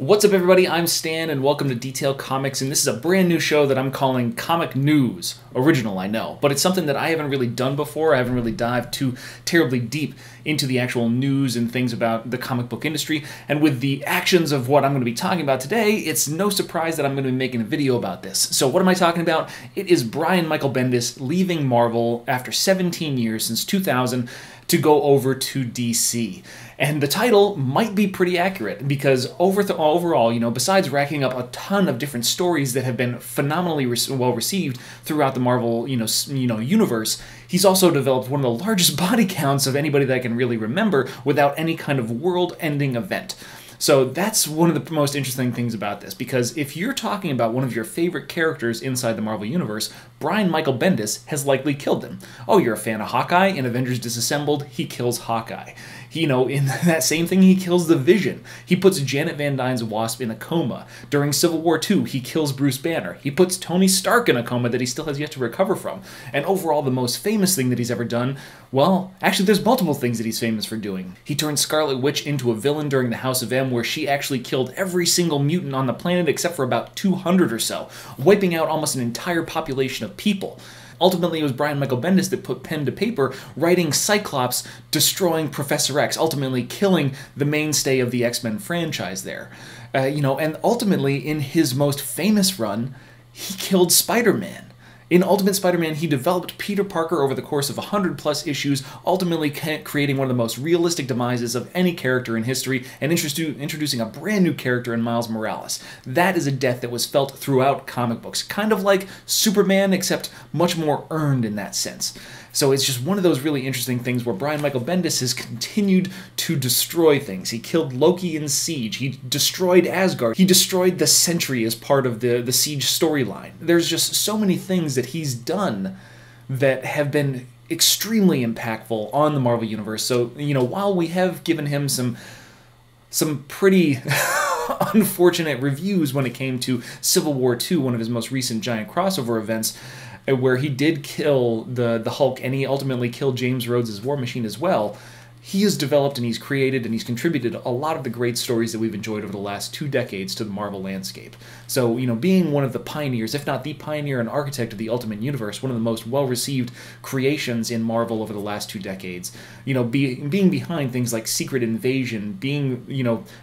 What's up, everybody? I'm Stan, and welcome to Detail Comics, and this is a brand new show that I'm calling Comic News. Original, I know, but it's something that I haven't really done before. I haven't really dived too terribly deep into the actual news and things about the comic book industry, and with the actions of what I'm going to be talking about today, it's no surprise that I'm going to be making a video about this. So what am I talking about? It is Brian Michael Bendis leaving Marvel after 17 years, since 2000, to go over to DC. And the title might be pretty accurate because overall, besides racking up a ton of different stories that have been phenomenally well received throughout the Marvel, universe, he's also developed one of the largest body counts of anybody that I can really remember without any kind of world-ending event. So that's one of the most interesting things about this, because if you're talking about one of your favorite characters inside the Marvel Universe, Brian Michael Bendis has likely killed him. Oh, you're a fan of Hawkeye? In Avengers Disassembled, he kills Hawkeye. In that same thing, he kills the Vision. He puts Janet Van Dyne's Wasp in a coma. During Civil War II, he kills Bruce Banner. He puts Tony Stark in a coma that he still has yet to recover from. And overall, the most famous thing that he's ever done, well, actually there's multiple things that he's famous for doing. He turned Scarlet Witch into a villain during the House of M, where she actually killed every single mutant on the planet except for about 200 or so, wiping out almost an entire population of people. Ultimately, it was Brian Michael Bendis that put pen to paper, writing Cyclops destroying Professor X, ultimately killing the mainstay of the X-Men franchise there. And ultimately, in his most famous run, he killed Spider-Man. In Ultimate Spider-Man, he developed Peter Parker over the course of 100+ issues, ultimately creating one of the most realistic demises of any character in history and introducing a brand new character in Miles Morales. That is a death that was felt throughout comic books, kind of like Superman, except much more earned in that sense. So it's just one of those really interesting things where Brian Michael Bendis has continued to destroy things. He killed Loki in Siege. He destroyed Asgard. He destroyed the Sentry as part of the Siege storyline. There's just so many things that he's done that have been extremely impactful on the Marvel Universe. So, while we have given him some pretty unfortunate reviews when it came to Civil War II, one of his most recent giant crossover events, where he did kill the Hulk, and he ultimately killed James Rhodes' War Machine as well, he has developed and he's created and he's contributed a lot of the great stories that we've enjoyed over the last 2 decades to the Marvel landscape. So, being one of the pioneers, if not the pioneer and architect of the Ultimate Universe, one of the most well-received creations in Marvel over the last 2 decades, being behind things like Secret Invasion,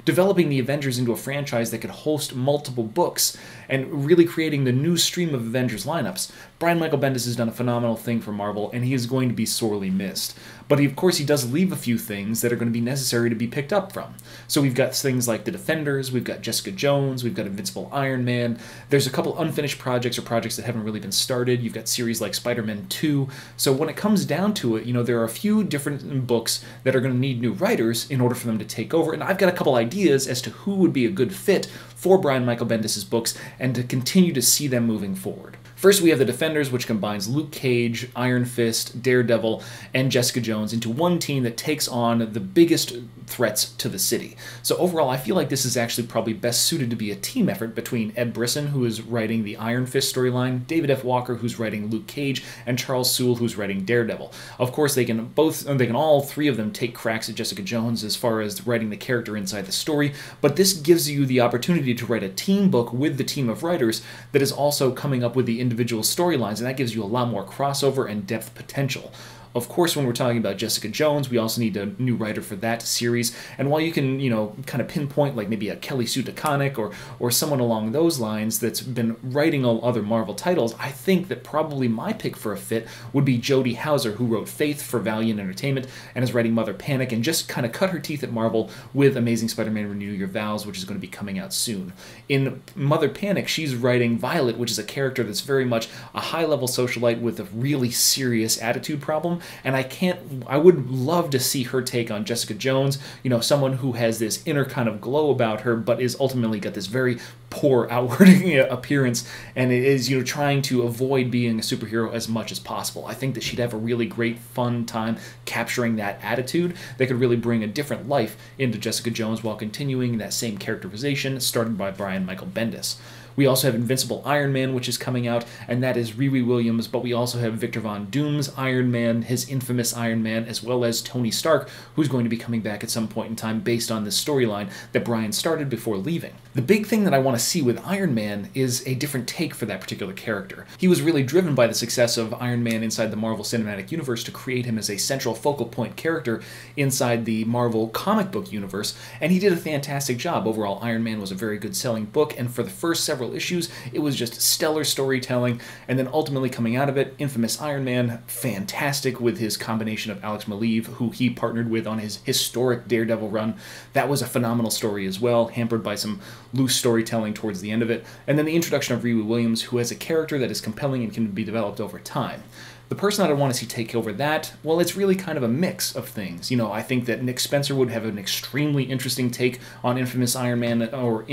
developing the Avengers into a franchise that could host multiple books, and really creating the new stream of Avengers lineups, Brian Michael Bendis has done a phenomenal thing for Marvel, and he is going to be sorely missed. But of course, he does leave a few things that are going to be necessary to be picked up from. So we've got things like The Defenders, we've got Jessica Jones, we've got Invincible Iron Man, there's a couple unfinished projects or projects that haven't really been started, you've got series like Spider-Man 2, so when it comes down to it, there are a few different books that are going to need new writers in order for them to take over, and I've got a couple ideas as to who would be a good fit for Brian Michael Bendis' books and to continue to see them moving forward. First, we have The Defenders, which combines Luke Cage, Iron Fist, Daredevil, and Jessica Jones into one team that takes on the biggest threats to the city. So overall, I feel like this is actually probably best suited to be a team effort between Ed Brisson, who is writing the Iron Fist storyline, David F. Walker, who's writing Luke Cage, and Charles Soule, who's writing Daredevil. Of course, they can all 3 of them take cracks at Jessica Jones as far as writing the character inside the story, but this gives you the opportunity to write a team book with the team of writers that is also coming up with the individual storylines, and that gives you a lot more crossover and depth potential. Of course, when we're talking about Jessica Jones, we also need a new writer for that series, and while you can, kind of pinpoint like maybe a Kelly Sue DeConnick or someone along those lines that's been writing other Marvel titles, I think that probably my pick for a fit would be Jody Houser, who wrote Faith for Valiant Entertainment and is writing Mother Panic and just kind of cut her teeth at Marvel with Amazing Spider-Man Renew Your Vows, which is going to be coming out soon. In Mother Panic, she's writing Violet, which is a character that's very much a high-level socialite with a really serious attitude problem, and I would love to see her take on Jessica Jones, someone who has this inner kind of glow about her, but is ultimately got this very poor outward appearance, and is, trying to avoid being a superhero as much as possible. I think that she'd have a really great, fun time capturing that attitude that could really bring a different life into Jessica Jones while continuing that same characterization started by Brian Michael Bendis. We also have Invincible Iron Man, which is coming out, and that is Riri Williams, but we also have Victor Von Doom's Iron Man, his infamous Iron Man, as well as Tony Stark, who's going to be coming back at some point in time based on this storyline that Brian started before leaving. The big thing that I want to see with Iron Man is a different take for that particular character. He was really driven by the success of Iron Man inside the Marvel Cinematic Universe to create him as a central focal point character inside the Marvel comic book universe, and he did a fantastic job. Overall, Iron Man was a very good selling book, and for the first several issues, it was just stellar storytelling, and then ultimately coming out of it, Infamous Iron Man, fantastic with his combination of Alex Maleev, who he partnered with on his historic Daredevil run. That was a phenomenal story as well, hampered by some loose storytelling towards the end of it, and then the introduction of Riri Williams, who has a character that is compelling and can be developed over time. The person that I want to see take over that, well, it's really kind of a mix of things. You know, I think that Nick Spencer would have an extremely interesting take on Infamous Iron Man, or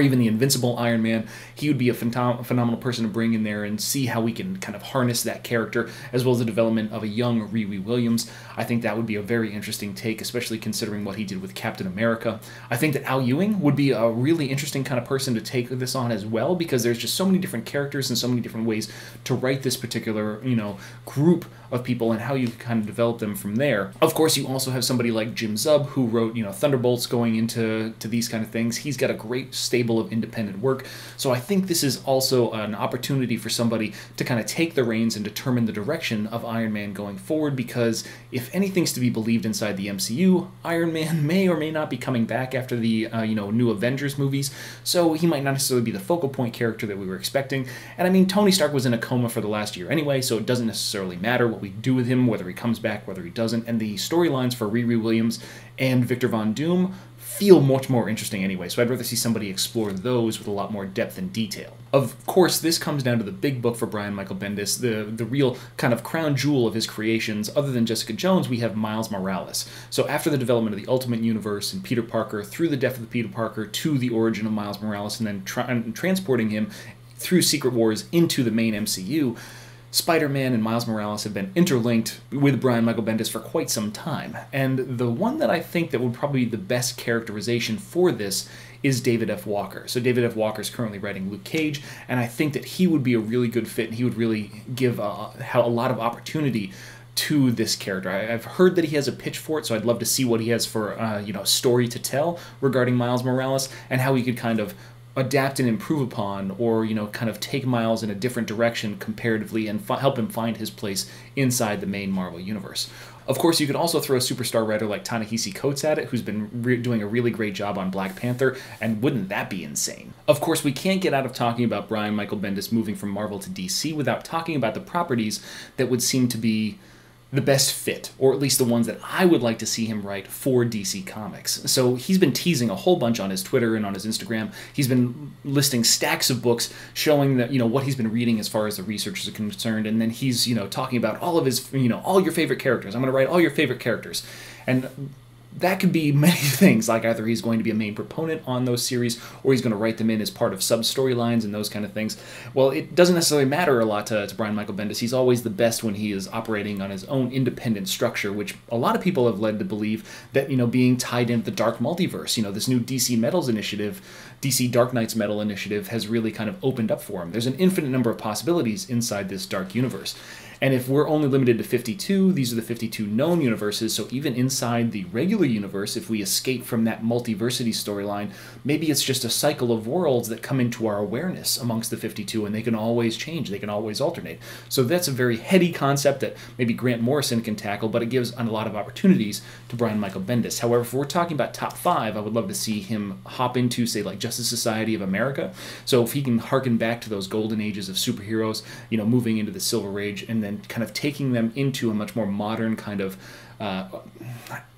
even the Invincible Iron Man. He would be a phenomenal person to bring in there and see how we can kind of harness that character, as well as the development of a young Riri Williams. I think that would be a very interesting take, especially considering what he did with Captain America. I think that Al Ewing would be a really interesting kind of person to take this on as well, because there's just so many different characters and so many different ways to write this particular, you know, group of people and how you kind of develop them from there. Of course, you also have somebody like Jim Zub, who wrote, you know, Thunderbolts, going into these kind of things. He's got a great stable of independent work, so I think this is also an opportunity for somebody to kind of take the reins and determine the direction of Iron Man going forward, because if anything's to be believed inside the MCU, Iron Man may or may not be coming back after the new Avengers movies, so he might not necessarily be the focal point character that we were expecting. And I mean, Tony Stark was in a coma for the last year anyway, so it doesn't necessarily matter what we do with him, whether he comes back, whether he doesn't, and the storylines for Riri Williams and Victor Von Doom feel much more interesting anyway, so I'd rather see somebody explore those with a lot more depth and detail. Of course, this comes down to the big book for Brian Michael Bendis, the real kind of crown jewel of his creations. Other than Jessica Jones, we have Miles Morales. So after the development of the Ultimate Universe and Peter Parker, through the death of Peter Parker to the origin of Miles Morales, and then transporting him through Secret Wars into the main MCU, Spider-Man and Miles Morales have been interlinked with Brian Michael Bendis for quite some time, and the one that I think that would probably be the best characterization for this is David F. Walker. So David F. Walker is currently writing Luke Cage, and I think that he would be a really good fit, and he would really give a lot of opportunity to this character. I've heard that he has a pitch for it, so I'd love to see what he has for story to tell regarding Miles Morales, and how he could kind of adapt and improve upon, or kind of take Miles in a different direction comparatively and help him find his place inside the main Marvel universe. Of course, you could also throw a superstar writer like Ta-Nehisi Coates at it, who's been doing a really great job on Black Panther, and wouldn't that be insane? Of course, we can't get out of talking about Brian Michael Bendis moving from Marvel to DC without talking about the properties that would seem to be the best fit, or at least the ones that I would like to see him write for DC Comics. So he's been teasing a whole bunch on his Twitter and on his Instagram. He's been listing stacks of books showing that, what he's been reading as far as the researchers are concerned, and then he's, talking about all of his, all your favorite characters. I'm going to write all your favorite characters. And that could be many things, like either he's going to be a main proponent on those series, or he's going to write them in as part of sub-storylines and those kind of things. Well, it doesn't necessarily matter a lot to Brian Michael Bendis. He's always the best when he is operating on his own independent structure, which a lot of people have led to believe that, being tied into the Dark Multiverse, this new DC Metals initiative, DC Dark Knights Metal initiative, has really kind of opened up for him. There's an infinite number of possibilities inside this dark universe. And if we're only limited to 52, these are the 52 known universes, so even inside the regular universe, if we escape from that multiversity storyline, maybe it's just a cycle of worlds that come into our awareness amongst the 52, and they can always change, they can always alternate. So that's a very heady concept that maybe Grant Morrison can tackle, but it gives a lot of opportunities to Brian Michael Bendis. However, if we're talking about top 5, I would love to see him hop into, say, like Justice Society of America. So if he can harken back to those golden ages of superheroes, moving into the Silver Age, and then kind of taking them into a much more modern kind of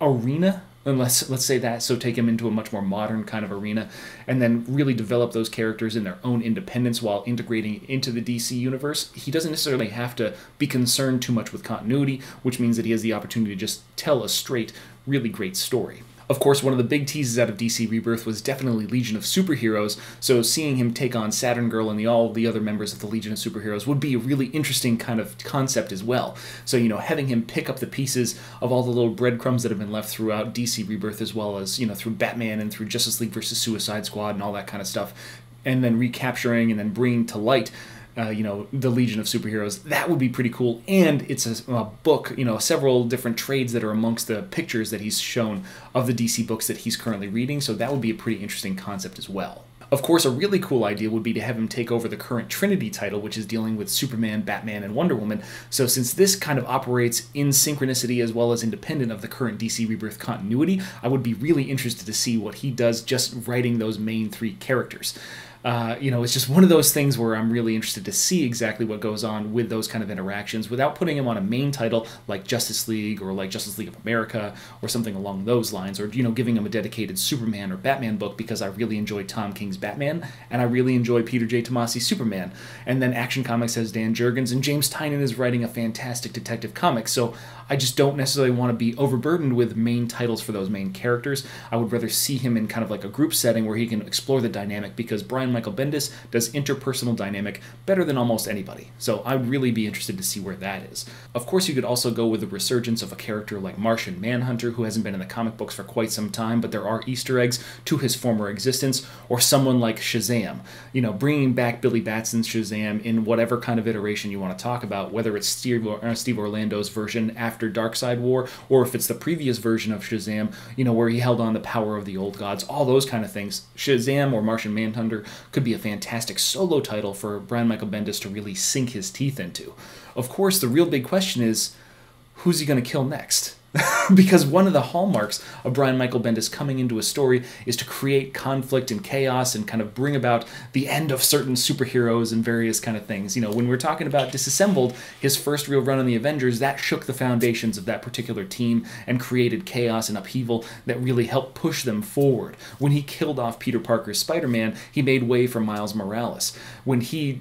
arena, and let's say that, so take him into a much more modern kind of arena, and then really develop those characters in their own independence while integrating into the DC universe. He doesn't necessarily have to be concerned too much with continuity, which means that he has the opportunity to just tell a straight, really great story. Of course, one of the big teases out of DC Rebirth was definitely Legion of Superheroes, so seeing him take on Saturn Girl and all the other members of the Legion of Superheroes would be a really interesting kind of concept as well. So, having him pick up the pieces of all the little breadcrumbs that have been left throughout DC Rebirth, as well as, through Batman and through Justice League versus Suicide Squad and all that kind of stuff, and then recapturing and then bringing to light the Legion of Superheroes. That would be pretty cool. And it's a book, several different trades that are amongst the pictures that he's shown of the DC books that he's currently reading. So that would be a pretty interesting concept as well. Of course, a really cool idea would be to have him take over the current Trinity title, which is dealing with Superman, Batman, and Wonder Woman. So since this kind of operates in synchronicity as well as independent of the current DC Rebirth continuity, I would be really interested to see what he does just writing those main three characters. It's just one of those things where I'm really interested to see exactly what goes on with those kind of interactions without putting him on a main title like Justice League or like Justice League of America or something along those lines, or giving him a dedicated Superman or Batman book, because I really enjoy Tom King's Batman and I really enjoy Peter J. Tomasi's Superman. And then Action Comics has Dan Jurgens, and James Tynion is writing a fantastic detective comic. So I just don't necessarily want to be overburdened with main titles for those main characters. I would rather see him in kind of like a group setting where he can explore the dynamic, because Brian Michael Bendis does interpersonal dynamic better than almost anybody. So I'd really be interested to see where that is. Of course, you could also go with the resurgence of a character like Martian Manhunter, who hasn't been in the comic books for quite some time, but there are Easter eggs to his former existence, or someone like Shazam. Bringing back Billy Batson's Shazam in whatever kind of iteration you want to talk about, whether it's Steve Orlando's version after Darkseid War, or if it's the previous version of Shazam, where he held on the power of the old gods, all those kind of things. Shazam or Martian Manhunter could be a fantastic solo title for Brian Michael Bendis to really sink his teeth into. Of course, the real big question is, who's he going to kill next? Because one of the hallmarks of Brian Michael Bendis coming into a story is to create conflict and chaos and kind of bring about the end of certain superheroes and various kind of things. When we're talking about Disassembled, his first real run on the Avengers, that shook the foundations of that particular team and created chaos and upheaval that really helped push them forward. When he killed off Peter Parker's Spider-Man, he made way for Miles Morales. When he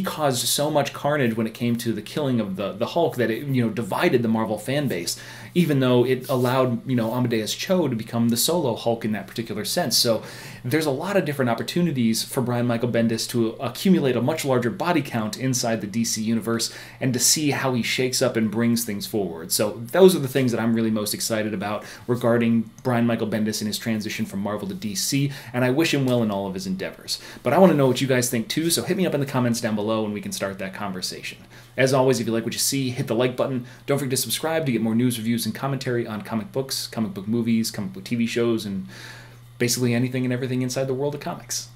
caused so much carnage when it came to the killing of the Hulk that it, divided the Marvel fan base, even though it allowed, Amadeus Cho to become the solo Hulk in that particular sense. So there's a lot of different opportunities for Brian Michael Bendis to accumulate a much larger body count inside the DC universe and to see how he shakes up and brings things forward. So those are the things that I'm really most excited about regarding Brian Michael Bendis and his transition from Marvel to DC, and I wish him well in all of his endeavors. But I want to know what you guys think too, so hit me up in the comments down below and we can start that conversation. As always, if you like what you see, hit the like button. Don't forget to subscribe to get more news, reviews, and commentary on comic books, comic book movies, comic book TV shows, and basically anything and everything inside the world of comics.